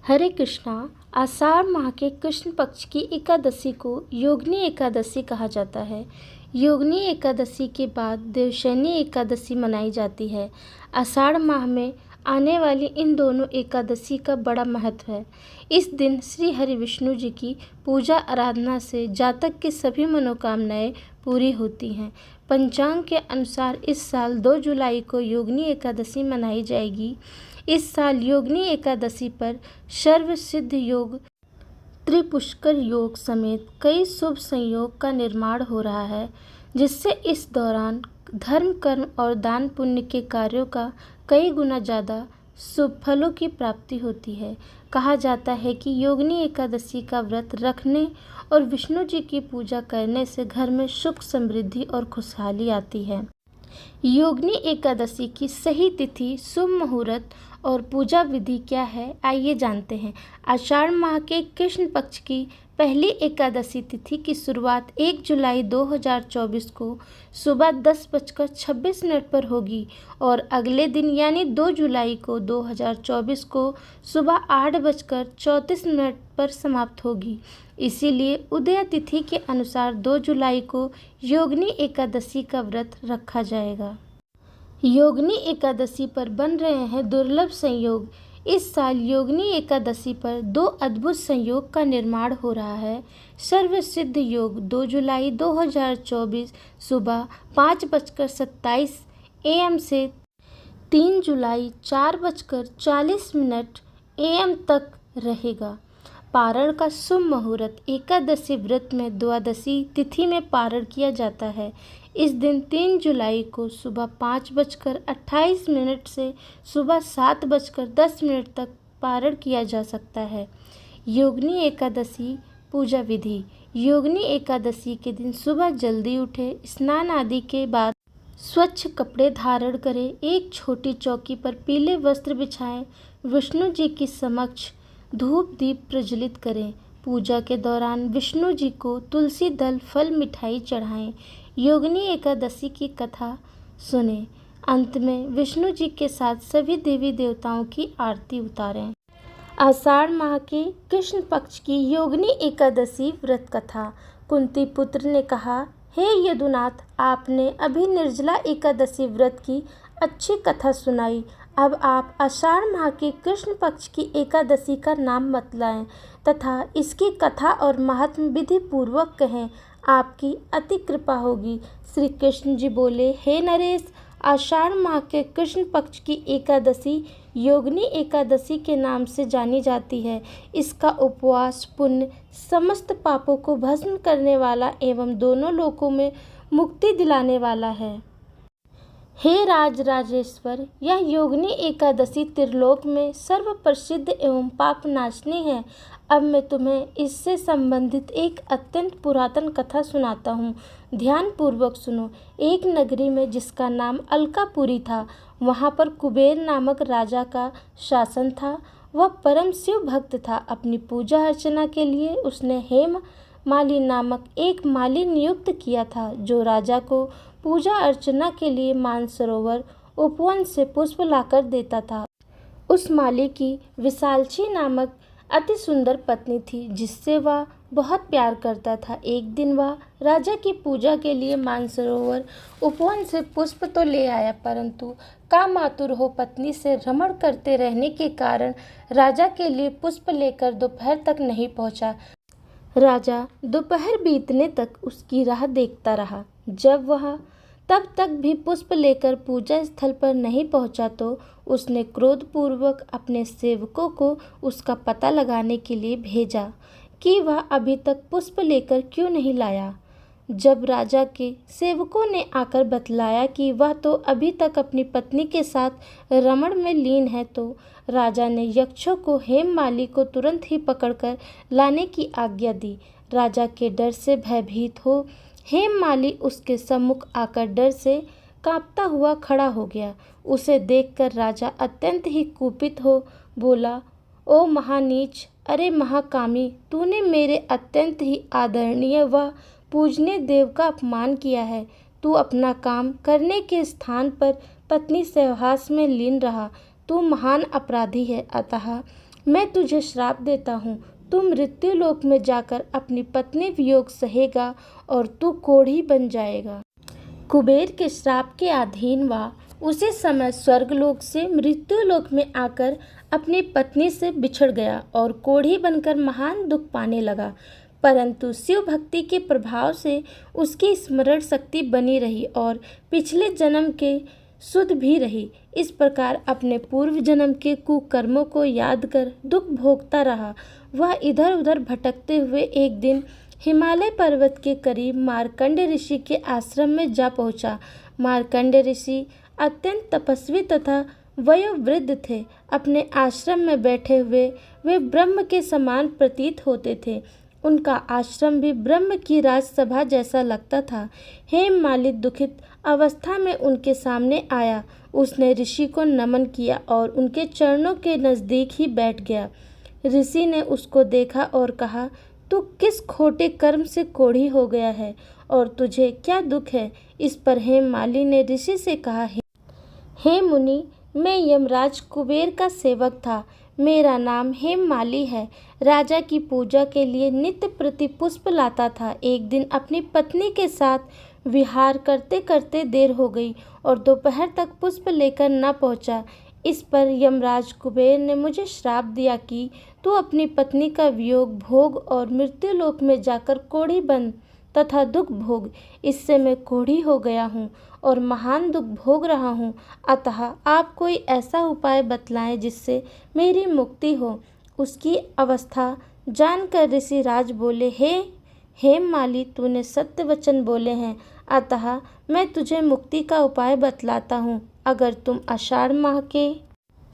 हरे कृष्णा। आषाढ़ माह के कृष्ण पक्ष की एकादशी को योगिनी एकादशी कहा जाता है। योगिनी एकादशी के बाद देवशयनी एकादशी मनाई जाती है। आषाढ़ माह में आने वाली इन दोनों एकादशी का बड़ा महत्व है। इस दिन श्री हरि विष्णु जी की पूजा आराधना से जातक की सभी मनोकामनाएं पूरी होती हैं। पंचांग के अनुसार इस साल 2 जुलाई को योगिनी एकादशी मनाई जाएगी। इस साल योगिनी एकादशी पर सर्व सिद्ध योग, त्रिपुष्कर योग समेत कई शुभ संयोग का निर्माण हो रहा है, जिससे इस दौरान धर्म, कर्म और दान पुण्य के कार्यों का कई गुना ज़्यादा शुभ फलों की प्राप्ति होती है। कहा जाता है कि योगिनी एकादशी का व्रत रखने और विष्णु जी की पूजा करने से घर में सुख, समृद्धि और खुशहाली आती है। योगिनी एकादशी की सही तिथि, शुभ मुहूर्त और पूजा विधि क्या है, आइए जानते हैं। आषाढ़ माह के कृष्ण पक्ष की पहली एकादशी तिथि की शुरुआत 1 जुलाई 2024 को सुबह 10:26 पर होगी और अगले दिन यानी 2 जुलाई को 2024 को सुबह 8:34 पर समाप्त होगी। इसीलिए उदय तिथि के अनुसार 2 जुलाई को योगिनी एकादशी का व्रत रखा जाएगा। योगिनी एकादशी पर बन रहे हैं दुर्लभ संयोग। इस साल योगिनी एकादशी पर 2 अद्भुत संयोग का निर्माण हो रहा है। सर्वसिद्ध योग 2 जुलाई 2024 सुबह 5:27 AM से 3 जुलाई 4:40 AM तक रहेगा। पारण का शुभ मुहूर्त, एकादशी व्रत में द्वादशी तिथि में पारण किया जाता है। इस दिन 3 जुलाई को सुबह 5:28 से सुबह 7:10 तक पारण किया जा सकता है। योगिनी एकादशी पूजा विधि। योगिनी एकादशी के दिन सुबह जल्दी उठे, स्नान आदि के बाद स्वच्छ कपड़े धारण करें, एक छोटी चौकी पर पीले वस्त्र बिछाएं, विष्णु जी की समक्ष धूप दीप प्रज्वलित करें। पूजा के दौरान विष्णु जी को तुलसी दल, फल, मिठाई चढ़ाएं। योगिनी एकादशी की कथा सुनें। अंत में विष्णु जी के साथ सभी देवी देवताओं की आरती उतारें। आषाढ़ माह के कृष्ण पक्ष की योगिनी एकादशी व्रत कथा। कुंती पुत्र ने कहा, हे यदुनाथ, आपने अभी निर्जला एकादशी व्रत की अच्छी कथा सुनाई। अब आप आषाढ़ माह के कृष्ण पक्ष की एकादशी का नाम बतलाएं तथा इसकी कथा और महात्म्य विधि पूर्वक कहें, आपकी अति कृपा होगी। श्री कृष्ण जी बोले, हे नरेश, आषाढ़ माह के कृष्ण पक्ष की एकादशी योगिनी एकादशी के नाम से जानी जाती है। इसका उपवास पुण्य समस्त पापों को भस्म करने वाला एवं दोनों लोकों में मुक्ति दिलाने वाला है। हे राजराजेश्वर, यह योगिनी एकादशी त्रिलोक में सर्व प्रसिद्ध एवं पाप नाशनी है। अब मैं तुम्हें इससे संबंधित एक अत्यंत पुरातन कथा सुनाता हूँ। ध्यान पूर्वक सुनो। एक नगरी में जिसका नाम अलकापुरी था, वहाँ पर कुबेर नामक राजा का शासन था। वह परम शिव भक्त था। अपनी पूजा अर्चना के लिए उसने हेम माली नामक एक माली नियुक्त किया था, जो राजा को पूजा अर्चना के लिए मानसरोवर उपवन से पुष्प लाकर देता था। उस माली की विशालक्षी नामक अति सुंदर पत्नी थी, जिससे वह बहुत प्यार करता था। एक दिन वह राजा की पूजा के लिए मानसरोवर उपवन से पुष्प तो ले आया, परंतु कामातुर हो पत्नी से रमण करते रहने के कारण राजा के लिए पुष्प लेकर दोपहर तक नहीं पहुंचा। राजा दोपहर बीतने तक उसकी राह देखता रहा। जब वह तब तक भी पुष्प लेकर पूजा स्थल पर नहीं पहुंचा तो उसने क्रोधपूर्वक अपने सेवकों को उसका पता लगाने के लिए भेजा कि वह अभी तक पुष्प लेकर क्यों नहीं लाया। जब राजा के सेवकों ने आकर बतलाया कि वह तो अभी तक अपनी पत्नी के साथ रमण में लीन है, तो राजा ने यक्षों को हेममाली को तुरंत ही पकड़कर लाने की आज्ञा दी। राजा के डर से भयभीत हो हेममाली उसके सम्मुख आकर डर से कांपता हुआ खड़ा हो गया। उसे देखकर राजा अत्यंत ही कुपित हो बोला, ओ महानीच, अरे महाकामी, तूने मेरे अत्यंत ही आदरणीय व पूजनीय देव का अपमान किया है। तू अपना काम करने के स्थान पर पत्नी सहवास में लीन रहा। तू महान अपराधी है। अतः मैं तुझे श्राप देता हूँ, तू मृत्युलोक में जाकर अपनी पत्नी वियोग सहेगा और तू कोढ़ी बन जाएगा। कुबेर के श्राप के अधीन वह उसी समय स्वर्गलोक से मृत्युलोक में आकर अपनी पत्नी से बिछड़ गया और कोढ़ी बनकर महान दुख पाने लगा। परंतु शिव भक्ति के प्रभाव से उसकी स्मरण शक्ति बनी रही और पिछले जन्म के शुद्ध भी रही। इस प्रकार अपने पूर्व जन्म के कुकर्मों को याद कर दुख भोगता रहा। वह इधर उधर भटकते हुए एक दिन हिमालय पर्वत के करीब मार्कंड ऋषि के आश्रम में जा पहुंचा। मार्कंड ऋषि अत्यंत तपस्वी तथा वयोवृद्ध थे। अपने आश्रम में बैठे हुए वे ब्रह्म के समान प्रतीत होते थे। उनका आश्रम भी ब्रह्म की राजसभा जैसा लगता था। हेममालिनी दुखित अवस्था में उनके सामने आया। उसने ऋषि को नमन किया और उनके चरणों के नज़दीक ही बैठ गया। ऋषि ने उसको देखा और कहा, तू किस खोटे कर्म से कोढ़ी हो गया है और तुझे क्या दुख है? इस पर हेममालिनी ने ऋषि से कहा, हे मुनि, मैं यमराज कुबेर का सेवक था। मेरा नाम हेममालिनी है। राजा की पूजा के लिए नित्य प्रति पुष्प लाता था। एक दिन अपनी पत्नी के साथ विहार करते करते देर हो गई और दोपहर तक पुष्प लेकर न पहुंचा। इस पर यमराज कुबेर ने मुझे श्राप दिया कि तू अपनी पत्नी का वियोग भोग और मृत्युलोक में जाकर कोढ़ी बन तथा दुख भोग। इससे मैं कोढ़ी हो गया हूँ और महान दुख भोग रहा हूँ। अतः आप कोई ऐसा उपाय बतलाएं जिससे मेरी मुक्ति हो। उसकी अवस्था जानकर ऋषि राज बोले, हेममालिनी, तूने सत्य वचन बोले हैं, अतः मैं तुझे मुक्ति का उपाय बतलाता हूँ। अगर तुम आषाढ़ माह के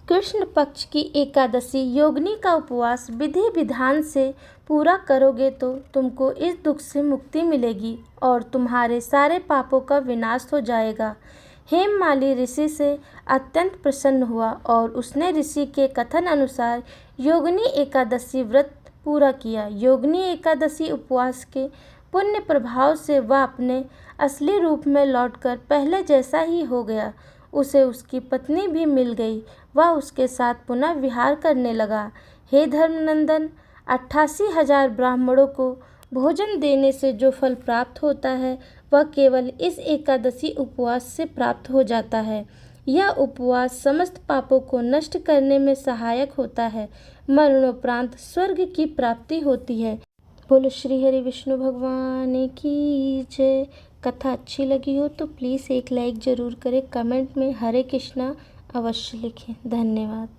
कृष्ण पक्ष की एकादशी योगिनी का उपवास विधि विधान से पूरा करोगे तो तुमको इस दुख से मुक्ति मिलेगी और तुम्हारे सारे पापों का विनाश हो जाएगा। हेममालिनी ऋषि से अत्यंत प्रसन्न हुआ और उसने ऋषि के कथन अनुसार योगिनी एकादशी व्रत पूरा किया। योगिनी एकादशी उपवास के पुण्य प्रभाव से वह अपने असली रूप में लौटकर पहले जैसा ही हो गया। उसे उसकी पत्नी भी मिल गई। वह उसके साथ पुनः विहार करने लगा। हे धर्मनंदन, 88,000 ब्राह्मणों को भोजन देने से जो फल प्राप्त होता है वह केवल इस एकादशी उपवास से प्राप्त हो जाता है। यह उपवास समस्त पापों को नष्ट करने में सहायक होता है। मरणोपरांत स्वर्ग की प्राप्ति होती है। बोलो श्री हरि विष्णु भगवान की जय। कथा अच्छी लगी हो तो प्लीज़ एक लाइक ज़रूर करें। कमेंट में हरे कृष्णा अवश्य लिखें। धन्यवाद।